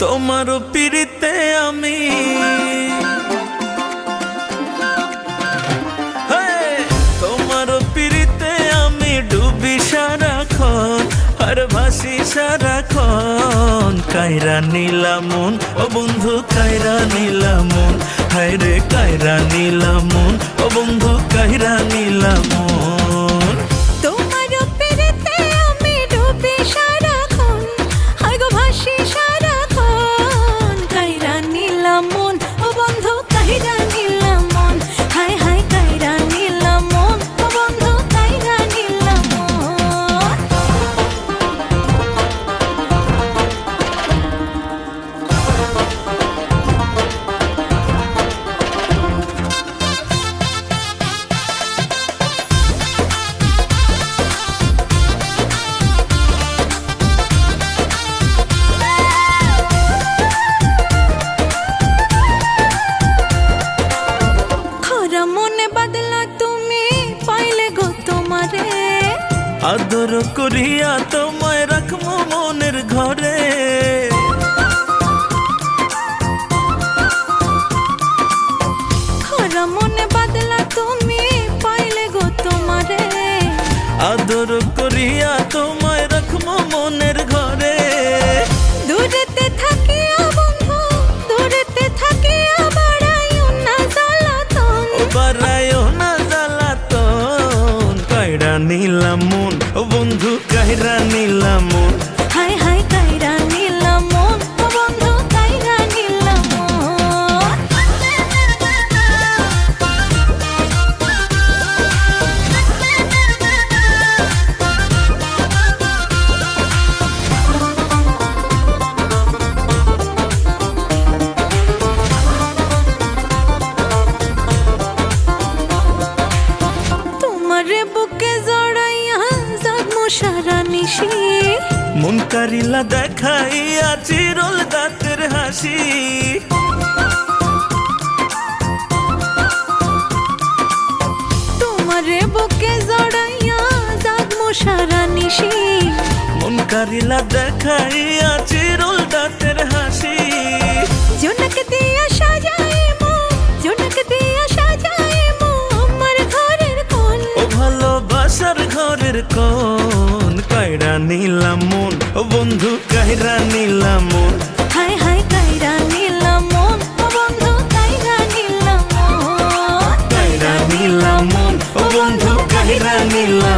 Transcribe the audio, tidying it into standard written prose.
তোমার পিড়িতে আমি তোমার পিড়িতে আমি ডুবি সারাক্ষণ আর ভাসি সারাক্ষণ। কায়রা নীলা মন ও বন্ধু কায়রা নীলা মন, হায় রে কায়রা নীলা মন ও বন্ধু কায়রা নীলা মন। তোমার পিড়িতে আমি ডুবি সারাক্ষণ আর গো ভাসি সারাক্ষণ। কায়রা নীলা মন ও বন্ধু কায়রা নীলা মন, হায় হায় কায়রা নীলা মন ও বন্ধু কায়রা নীলা মন। খরা মনে বাদলা তুমি পাইলে গো তোমারে, আদর করিয়া তোমায় রাখবো মনের ঘরে। খরা মনে বাদলা তুমি পাইলে গো তোমারে, আদর করিয়া তোমায় রাখবো মনের ঘরে। দূরেতে থাকিয়া বন্ধু দূরেতে থাকিয়া বাড়াইও না জ্বালাতন। ও বাড়ায়ও না জ্বালাতন। কায়রা নীলা মন ও বন্ধু কায়রা নীলা মন, হায় হায় কায়রা নীলা মন ও বন্ধু কায়রা নীলা মন। তোমারে বুকে জড়াইয়া জাগমু সারা নিশি, মন কারিলা দেখাইয়া চিরল দাঁতের হাসি। তোমারে বুকে জড়াইয়া জাগমু সারা নিশি। মন কারিলা দেখাইয়া চিরল দাঁতের হাসি। জোনাক দিয়া সাজাইমু জোনাক দিয়া সাজাইমু আমার ঘরের কোণ। ও ভালোবাসার ঘরের কোন। কায়রা নীলা মন ও বন্ধু কায়রা নীলা মন, হায় হায় কায়রা নীলা মন ও বন্ধু কায়রা নীলা মন। কায়রা নীলা মন ও বন্ধু কায়রা নীলা